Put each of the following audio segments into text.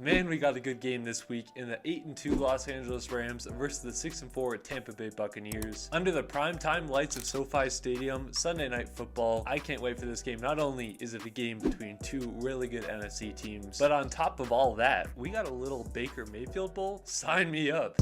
Man, we got a good game this week in the 8-2 Los Angeles Rams versus the 6-4 Tampa Bay Buccaneers. Under the primetime lights of SoFi Stadium, Sunday Night Football. I can't wait for this game. Not only is it a game between two really good NFC teams, but on top of all that, we got a little Baker Mayfield Bowl. Sign me up.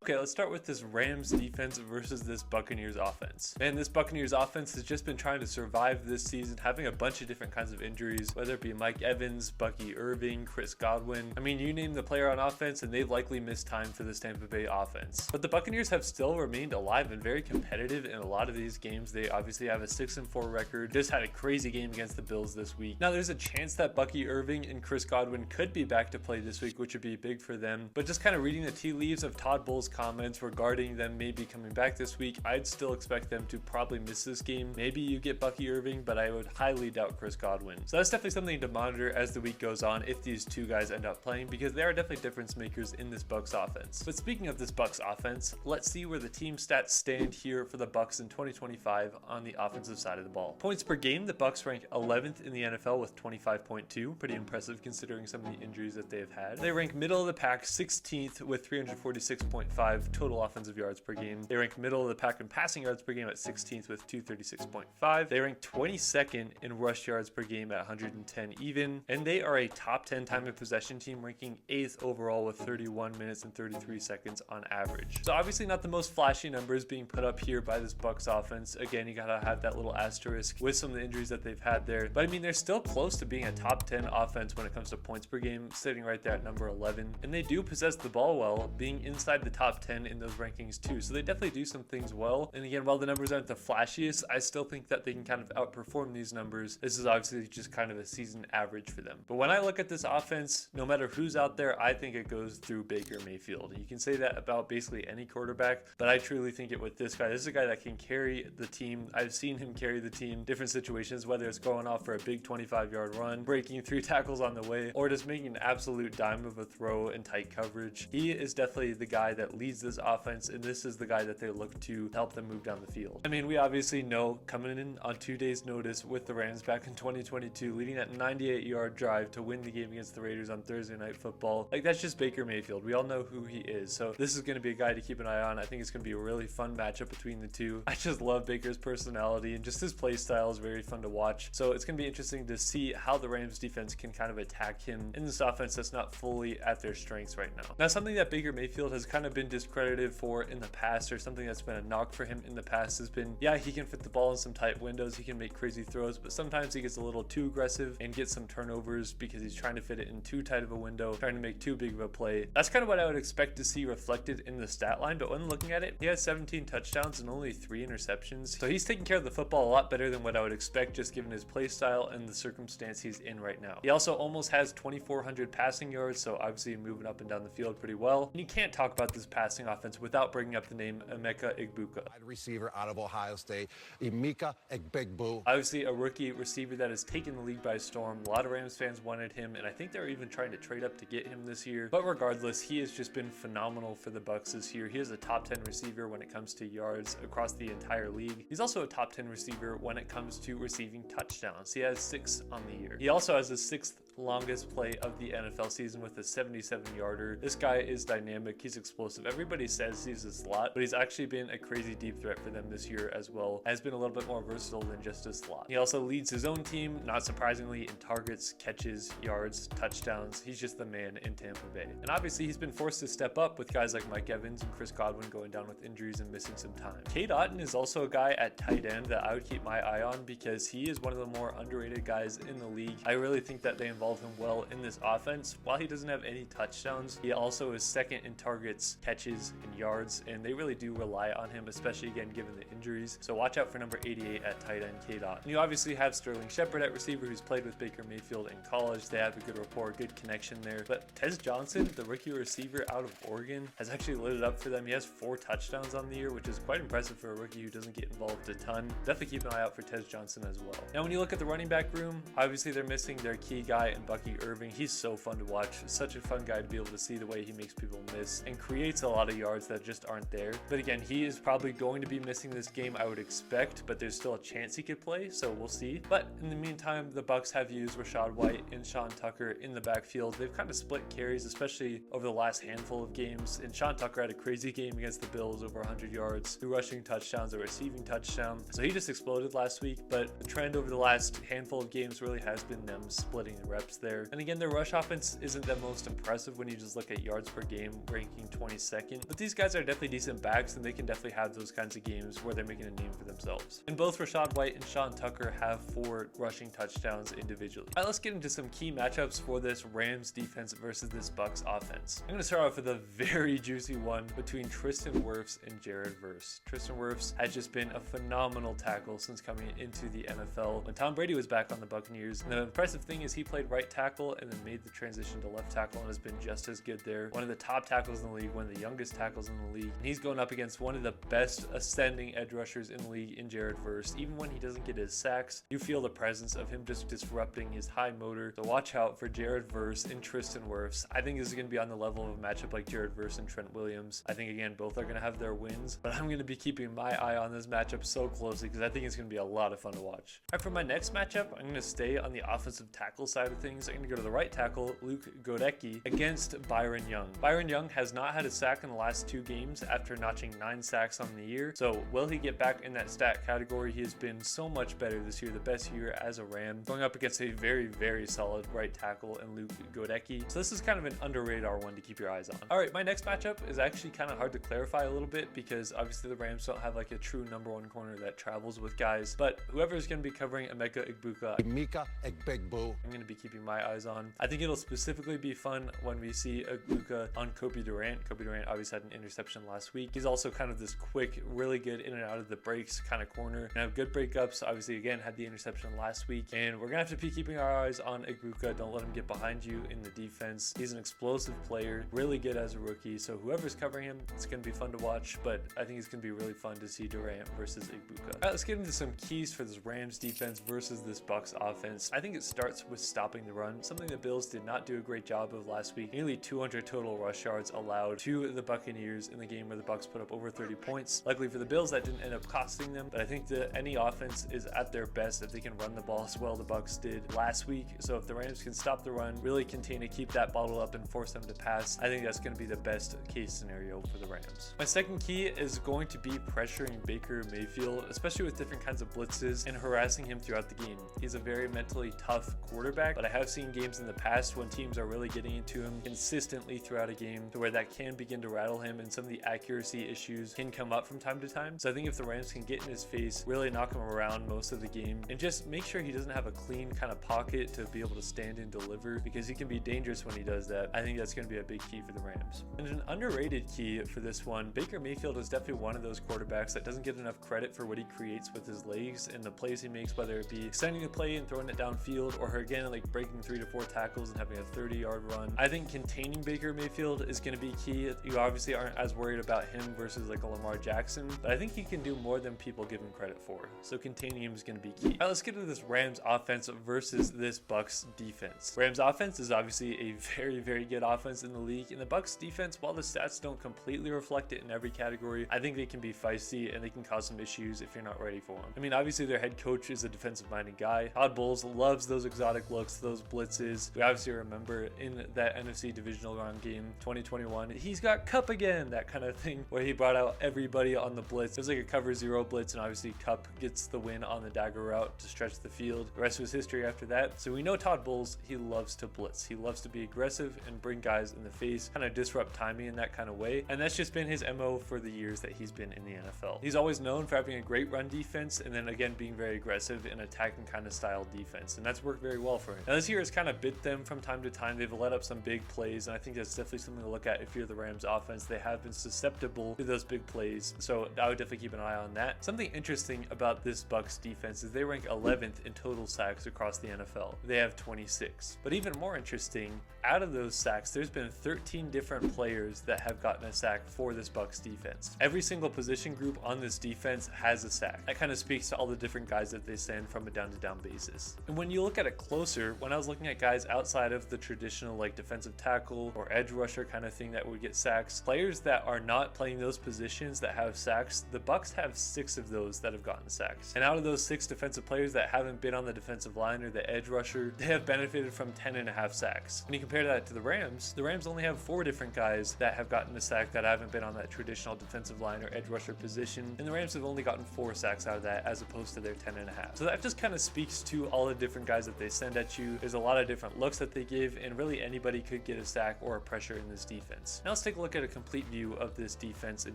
Okay, let's start with this Rams defense versus this Buccaneers offense. Man, this Buccaneers offense has just been trying to survive this season, having a bunch of different kinds of injuries, whether it be Mike Evans, Bucky Irving, Chris Godwin. I mean, you name the player on offense and they've likely missed time for this Tampa Bay offense. But the Buccaneers have still remained alive and very competitive in a lot of these games. They obviously have a 6-4 record, just had a crazy game against the Bills this week. Now, there's a chance that Bucky Irving and Chris Godwin could be back to play this week, which would be big for them. But just kind of reading the tea leaves of Todd Bowles' comments regarding them maybe coming back this week, I'd still expect them to probably miss this game. Maybe you get Bucky Irving, but I would highly doubt Chris Godwin. So that's definitely something to monitor as the week goes on if these two guys end up playing, because they are definitely difference makers in this Bucs offense. But speaking of this Bucs offense, let's see where the team stats stand here for the Bucs in 2025 on the offensive side of the ball. Points per game, the Bucs rank 11th in the NFL with 25.2. Pretty impressive considering some of the injuries that they've had. They rank middle of the pack 16th with 346.5 total offensive yards per game. They rank middle of the pack in passing yards per game at 16th with 236.5. They rank 22nd in rush yards per game at 110 even. And they are a top 10 time of possession team, ranking 8th overall with 31 minutes and 33 seconds on average. So obviously not the most flashy numbers being put up here by this Bucs offense. Again, you gotta have that little asterisk with some of the injuries that they've had there. But I mean, they're still close to being a top 10 offense when it comes to points per game, sitting right there at number 11. And they do possess the ball well, being inside the top 10 in those rankings too. So they definitely do some things well. And again, while the numbers aren't the flashiest, I still think that they can kind of outperform these numbers. This is obviously just kind of a season average for them. But when I look at this offense, no matter who's out there, I think it goes through Baker Mayfield. You can say that about basically any quarterback, but I truly think it with this guy. This is a guy that can carry the team. I've seen him carry the team different situations, whether it's going off for a big 25-yard run, breaking 3 tackles on the way, or just making an absolute dime of a throw in tight coverage. He is definitely the guy that leads this offense, and this is the guy that they look to help them move down the field. I mean, we obviously know coming in on 2 days notice with the Rams back in 2022, leading that 98-yard drive to win the game against the Raiders on Thursday Night Football. Like, that's just Baker Mayfield. We all know who he is. So this is going to be a guy to keep an eye on. I think it's going to be a really fun matchup between the two. I just love Baker's personality, and just his play style is very fun to watch. So it's going to be interesting to see how the Rams defense can kind of attack him in this offense that's not fully at their strengths right now. Now, something that Baker Mayfield has kind of been discredited for in the past, or something that's been a knock for him in the past, has been, yeah, he can fit the ball in some tight windows, he can make crazy throws, but sometimes he gets a little too aggressive and gets some turnovers because he's trying to fit it in too tight of a window, trying to make too big of a play. That's kind of what I would expect to see reflected in the stat line, but when looking at it, he has 17 touchdowns and only 3 interceptions. So he's taking care of the football a lot better than what I would expect, just given his play style and the circumstance he's in right now. He also almost has 2,400 passing yards, so obviously moving up and down the field pretty well. And you can't talk about this passing offense without bringing up the name Emeka Egbuka. Wide receiver out of Ohio State, Emeka Egbuka. Obviously a rookie receiver that has taken the league by storm. A lot of Rams fans wanted him, and I think they're even trying to trade up to get him this year. But regardless, he has just been phenomenal for the Bucs this year. He is a top 10 receiver when it comes to yards across the entire league. He's also a top 10 receiver when it comes to receiving touchdowns. He has 6 on the year. He also has the 6th longest play of the NFL season with a 77-yarder. This guy is dynamic. He's explosive. Everybody says he's a slot, but he's actually been a crazy deep threat for them this year as well. Has been a little bit more versatile than just a slot. He also leads his own team, not surprisingly, in targets, catches, yards, touchdowns. He's just the man in Tampa Bay. And obviously he's been forced to step up with guys like Mike Evans and Chris Godwin going down with injuries and missing some time. Cade Otton is also a guy at tight end that I would keep my eye on, because he is one of the more underrated guys in the league. I really think that they involve him well in this offense. While he doesn't have any touchdowns, he also is second in targets, catches, and yards, and they really do rely on him, especially again given the injuries. So watch out for number 88 at tight end, Cade Otton. You obviously have Sterling Shepard at receiver, who's played with Baker Mayfield in college. They have a good rapport, good connection there. But Tez Johnson, the rookie receiver out of Oregon, has actually lit it up for them. He has 4 touchdowns on the year, which is quite impressive for a rookie who doesn't get involved a ton. Definitely keep an eye out for Tez Johnson as well. Now, when you look at the running back room, obviously they're missing their key guy White and Bucky Irving. He's so fun to watch. Such a fun guy to be able to see the way he makes people miss and creates a lot of yards that just aren't there. But again, he is probably going to be missing this game, I would expect, but there's still a chance he could play, so we'll see. But in the meantime, the Bucs have used Rachaad White and Sean Tucker in the backfield. They've kind of split carries, especially over the last handful of games. And Sean Tucker had a crazy game against the Bills, over 100 yards, 2 rushing touchdowns, a receiving touchdown. So he just exploded last week, but the trend over the last handful of games really has been them splitting the reps there. And again, their rush offense isn't the most impressive when you just look at yards per game, ranking 22nd. But these guys are definitely decent backs, and they can definitely have those kinds of games where they're making a name for themselves. And both Rachaad White and Sean Tucker have 4 rushing touchdowns individually. All right, let's get into some key matchups for this Rams defense versus this Bucs offense. I'm going to start off with a very juicy one between Tristan Wirfs and Jared Verse. Tristan Wirfs has just been a phenomenal tackle since coming into the NFL when Tom Brady was back on the Buccaneers. And the impressive thing is he played right tackle and then made the transition to left tackle and has been just as good there. One of the top tackles in the league, one of the youngest tackles in the league. And he's going up against one of the best ascending edge rushers in the league in Jared Verse. Even when he doesn't get his sacks, you feel the presence of him just disrupting his high motor. So watch out for Jared Verse and Tristan Wirfs. I think this is going to be on the level of a matchup like Jared Verse and Trent Williams. I think, again, both are going to have their wins, but I'm going to be keeping my eye on this matchup so closely because I think it's going to be a lot of fun to watch. All right, for my next matchup, I'm going to stay on the offensive tackle side of things. I'm going to go to the right tackle, Luke Godecki, against Byron Young. Byron Young has not had a sack in the last 2 games after notching 9 sacks on the year. So will he get back in that stat category? He has been so much better this year, the best year as a Ram, going up against a very, very solid right tackle in Luke Godecki. So this is kind of an under radar one to keep your eyes on. All right, my next matchup is actually kind of hard to clarify a little bit because obviously the Rams don't have like a true number 1 corner that travels with guys, but whoever is going to be covering Emeka Egbuka, I'm going to be keeping my eyes on. I think it'll specifically be fun when we see Egbuka on Kobe Durant. Kobe Durant obviously had an interception last week. He's also kind of this quick, really good in and out of the breaks kind of corner. And have good breakups. Obviously, again, had the interception last week. And we're going to have to be keeping our eyes on Egbuka. Don't let him get behind you in the defense. He's an explosive player, really good as a rookie. So whoever's covering him, it's going to be fun to watch. But I think it's going to be really fun to see Durant versus Egbuka. All right, let's get into some keys for this Rams defense versus this Bucs offense. I think it starts with stopping the run, something the Bills did not do a great job of last week. Nearly 200 total rush yards allowed to the Buccaneers in the game where the Bucs put up over 30 points. Luckily for the Bills, that didn't end up costing them, but I think that any offense is at their best if they can run the ball as well the Bucs did last week. So if the Rams can stop the run, really contain it, keep that bottle up and force them to pass, I think that's going to be the best case scenario for the Rams. My second key is going to be pressuring Baker Mayfield, especially with different kinds of blitzes and harassing him throughout the game. He's a very mentally tough quarterback, but I have seen games in the past when teams are really getting into him consistently throughout a game to where that can begin to rattle him and some of the accuracy issues can come up from time to time. So I think if the Rams can get in his face, really knock him around most of the game and just make sure he doesn't have a clean kind of pocket to be able to stand and deliver, because he can be dangerous when he does that. I think that's going to be a big key for the Rams. And an underrated key for this one, Baker Mayfield is definitely one of those quarterbacks that doesn't get enough credit for what he creates with his legs and the plays he makes, whether it be extending the play and throwing it downfield or again like breaking 3 to 4 tackles and having a 30-yard run. I think containing Baker Mayfield is going to be key. You obviously aren't as worried about him versus like a Lamar Jackson, but I think he can do more than people give him credit for. So containing him is going to be key. All right, let's get into this Rams offense versus this Bucs defense. Rams offense is obviously a very, very good offense in the league, and the Bucs defense, while the stats don't completely reflect it in every category, I think they can be feisty and they can cause some issues if you're not ready for them. I mean, obviously their head coach is a defensive-minded guy. Todd Bowles loves those exotic looks, those blitzes. We obviously remember in that NFC divisional round game 2021, he's got Kupp again, that kind of thing, where he brought out everybody on the blitz. It was like a cover 0 blitz, and obviously Kupp gets the win on the dagger route to stretch the field. The rest was history after that. So we know Todd Bowles, he loves to blitz. He loves to be aggressive and bring guys in the face, kind of disrupt timing in that kind of way. And that's just been his MO for the years that he's been in the NFL. He's always known for having a great run defense and then again being very aggressive and attacking kind of style defense. And that's worked very well for him. Now this year has kind of bit them from time to time. They've let up some big plays, and I think that's definitely something to look at if you're the Rams offense. They have been susceptible to those big plays. So I would definitely keep an eye on that. Something interesting about this Bucs defense is they rank 11th in total sacks across the NFL. They have 26. But even more interesting, out of those sacks, there's been 13 different players that have gotten a sack for this Bucs defense. Every single position group on this defense has a sack. That kind of speaks to all the different guys that they send from a down-to-down basis. And when you look at it closer, when I was looking at guys outside of the traditional like defensive tackle or edge rusher kind of thing that would get sacks, players that are not playing those positions that have sacks, the Bucs have 6 of those that have gotten sacks. And out of those 6 defensive players that haven't been on the defensive line or the edge rusher, they have benefited from 10.5 sacks. When you compare that to the Rams only have 4 different guys that have gotten a sack that haven't been on that traditional defensive line or edge rusher position, and the Rams have only gotten 4 sacks out of that as opposed to their 10.5. So that just kind of speaks to all the different guys that they send at you. There's a lot of different looks that they give, and really anybody could get a sack or a pressure in this defense. Now let's take a look at a complete view of this defense in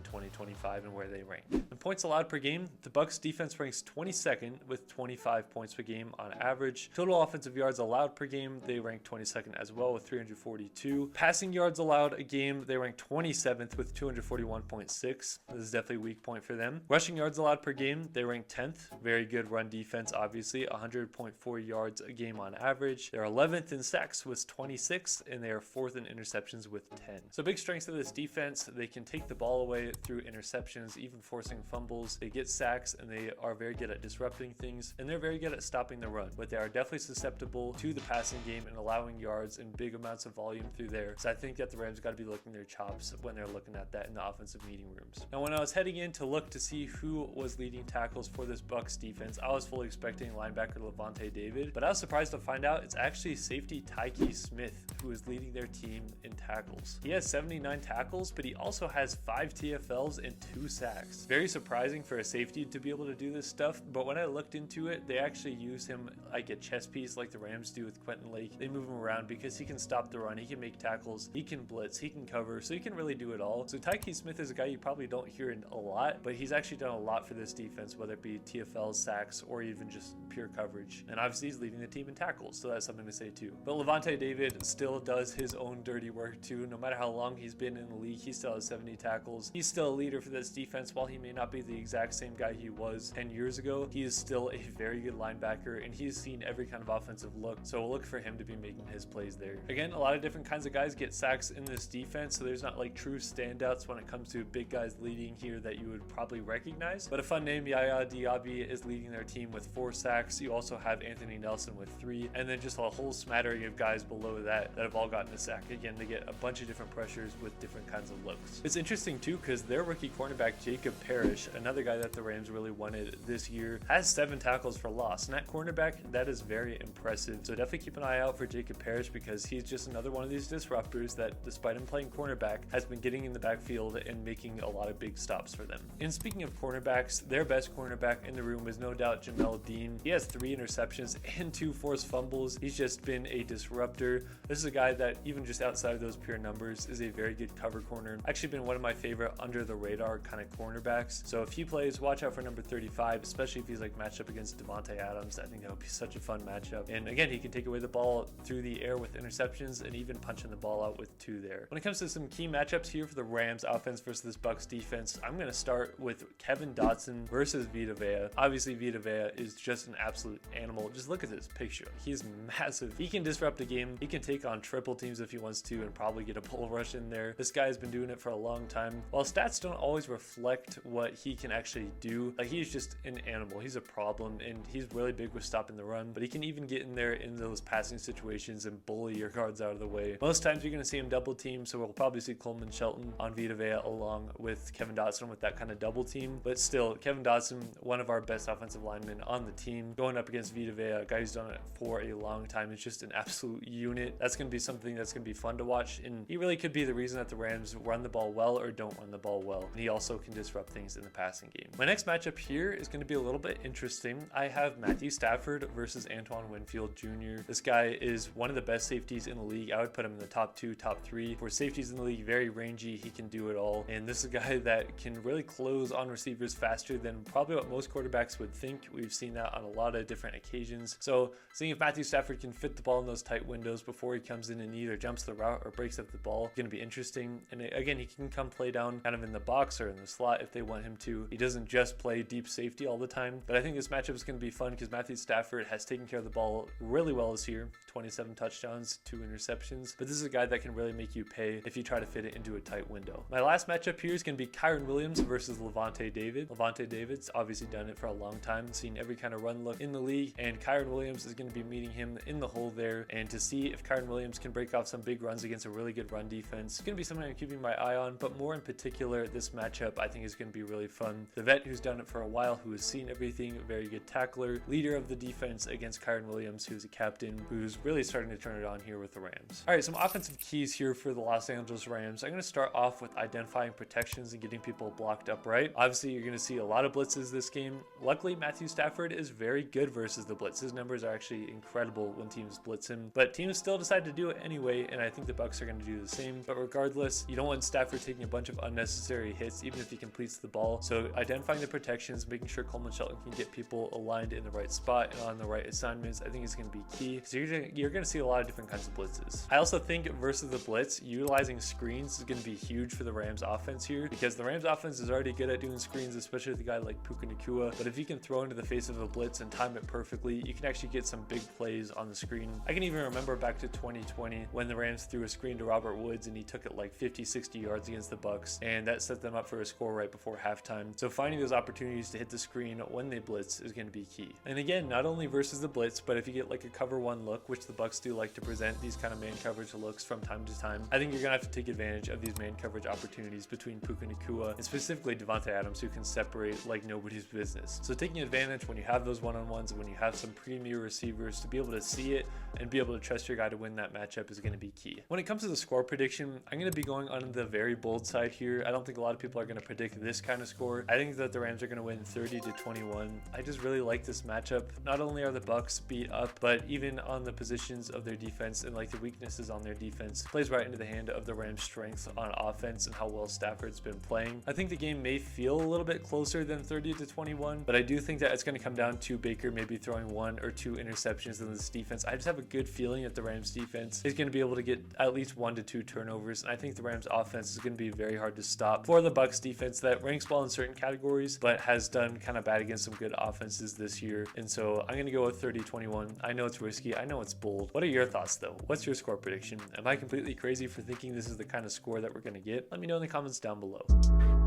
2025 and where they rank. In points allowed per game, the Bucs defense ranks 22nd with 25 points per game on average. Total offensive yards allowed per game, they rank 22nd as well with 342. Passing yards allowed a game, they rank 27th with 241.6. This is definitely a weak point for them. Rushing yards allowed per game, they rank 10th. Very good run defense, obviously, 100.4 yards a game on average. They're 11th in sacks with 26, and they are 4th in interceptions with 10. So big strengths of this defense, they can take the ball away through interceptions, even forcing fumbles. They get sacks, and they are very good at disrupting things, and they're very good at stopping the run. But they are definitely susceptible to the passing game and allowing yards and big amounts of volume through there. So I think that the Rams got to be looking their chops when they're looking at that in the offensive meeting rooms. Now, when I was heading in to look to see who was leading tackles for this Bucs defense, I was fully expecting linebacker Lavonte David, but I was surprised to find out it's actually safety Tyke Smith who is leading their team in tackles. He has 79 tackles, but he also has 5 TFLs and 2 sacks. Very surprising for a safety to be able to do this stuff, but when I looked into it, they actually use him like a chess piece like the Rams do with Quentin Lake. They move him around because he can stop the run, he can make tackles, he can blitz, he can cover, so he can really do it all. So Tyke Smith is a guy you probably don't hear in a lot, but he's actually done a lot for this defense, whether it be TFL, sacks, or even just pure coverage. And obviously he's leading the team in tackles, so that's something to say too. But Lavonte David still does his own dirty work too. No matter how long he's been in the league, he still has 70 tackles. He's still a leader for this defense. While he may not be the exact same guy he was 10 years ago, he is still a very good linebacker, and he's seen every kind of offensive look, so we'll look for him to be making his plays there. Again, a lot of different kinds of guys get sacks in this defense, so there's not like true standouts when it comes to big guys leading here that you would probably recognize. But a fun name, Yaya Diaby, is leading their team with 4 sacks. You also have Anthony Nelson with 3, and then just a whole smattering of guys below that have all gotten a sack. Again, they get a bunch of different pressures with different kinds of looks. It's interesting too because their rookie cornerback Jacob Parrish, another guy that the Rams really wanted this year, has 7 tackles for loss, and that cornerback, that is very impressive. So definitely keep an eye out for Jacob Parrish because he's just another one of these disruptors that, despite him playing cornerback, has been getting in the backfield and making a lot of big stops for them. And speaking of cornerbacks, their best cornerback in the room is no doubt Jamel Dean. He has 3 interceptions and 2 forced fumbles. He's just been a disruptor. This is a guy that, even just outside of those pure numbers, is a very good cover corner. Actually been one of my favorite under the radar kind of cornerbacks. So if he plays, watch out for number 35, especially if he's like matched up against Devontae Adams. I think that would be such a fun matchup. And again, he can take away the ball through the air with interceptions and even punching the ball out with 2 there. When it comes to some key matchups here for the Rams offense versus this Bucs defense, I'm going to start with Kevin Dotson versus Vita Vea. Obviously, Vita Vea is just an absolute animal. Just look at this picture. He's massive. He can disrupt a game. He can take on triple teams if he wants to and probably get a bull rush in there. This guy has been doing it for a long time. While stats don't always reflect what he can actually do, like, he's just an animal. He's a problem, and he's really big with stopping the run, but he can even get in there in those passing situations and bully your guards out of the way. Most times you're going to see him double team, so we'll probably see Coleman Shelton on Vita Vea along with Kevin Dotson with that kind of double team. But still, Kevin Dotson, one of our best offensive linemen on the team, going up against Vita Vea, a guy who's done it for a long time. It's just an absolute unit. That's going to be something that's going to be fun to watch, and he really could be the reason that the Rams run the ball well or don't run the ball well. And he also can disrupt things in the passing game. My next matchup here is going to be a little bit interesting. I have Matthew Stafford versus Antoine Winfield Jr. This guy is one of the best safeties in the league. I would put him in the top 2, top 3 for safeties in the league. Very rangy. He can do it all. And this is a guy that can really close on receivers faster than probably what most quarterbacks would think. We've seen that on a lot of different occasions. So seeing if Matthew Stafford can fit the ball in those tight windows before he comes in and either jumps the route or breaks up the ball, is going to be interesting. And again, he can come play down kind of in the box or in the slot if they want him to. He doesn't just play deep safety all the time. But I think this matchup is going to be fun because Matthew Stafford has taken care of the ball really well this year. 27 touchdowns, 2 interceptions. But this is a guy that can really make you pay if you try to fit it into a tight window. My last matchup here is going to be Kyren Williams versus Lavonte David. Lavonte David's obviously done it for a long time, seen every kind of run look in the league, and Kyren Williams is going to be meeting him in the hole there, and to see if Kyren Williams can break off some big runs against a really good run defense. It's going to be something I'm keeping my eye on, but more in particular, this matchup I think is going to be really fun. The vet who's done it for a while, who has seen everything, very good tackler, leader of the defense against Kyren Williams, who's a captain, who's really starting to turn it on here with the Rams. All right, some offensive keys here for the Los Angeles Rams. I'm going to start off with identifying protections and getting people blocked upright. Obviously, you're going to see a lot of blitzes this game. Luckily, Matthew Stafford is very good versus the blitz. His numbers are actually incredible when teams blitz him, but teams still decide to do it anyway, and I think the Bucs are going to do the same. But regardless, you don't want Stafford taking a bunch of unnecessary hits, even if he completes the ball. So identifying the protections, making sure Coleman Shelton can get people aligned in the right spot and on the right assignments, I think is going to be key. So you're going to see a lot of different kinds of blitzes. I also think versus the blitz, utilizing screens is going to be huge for the Rams offense here, because the Rams offense is already good at doing screens, especially with a guy like Puka Nacua. But if you can throw into the face of a blitz and time it perfectly, you can actually get some big plays on the screen. I can even remember back to 2020 when the Rams threw a screen to Robert Woods and he took it like 50-60 yards against the Bucs, and that set them up for a score right before halftime. So finding those opportunities to hit the screen when they blitz is going to be key. And again, not only versus the blitz, but if you get like a cover one look, which the Bucs do like to present these kind of man coverage looks from time to time, I think you're going to have to take advantage of these man coverage opportunities between Puka Nacua and specifically Devontae Adams, who can separate like nobody's business. So taking advantage when you have those one-on-ones and when you have some premier receivers to be able to see it and be able to trust your guy to win that matchup is going to be key. When it comes to the score prediction, I'm going to be going on the very bold side here. I don't think a lot of people are going to predict this kind of score. I think that the Rams are going to win 30-21. I just really like this matchup. Not only are the Bucs beat up, but even on the positions of their defense and like the weaknesses on their defense plays right into the hand of the Rams' strengths on offense and how well Stafford's been playing. I think the game may feel a little bit closer than 30-21, but I do think that it's going to come down to Baker maybe throwing 1 or 2 interceptions in this defense. I just have a good feeling that the Rams defense is going to be able to get at least 1 to 2 turnovers, and I think the Rams offense is going to be very hard to stop for the Bucs defense that ranks well in certain categories, but has done kind of bad against some good offenses this year. And so I'm going to go with 30-21. I know it's risky. I know it's bold. What are your thoughts though? What's your score prediction? Am I completely crazy for thinking this is the kind of score that we're going to get? Let me know in the comments down below.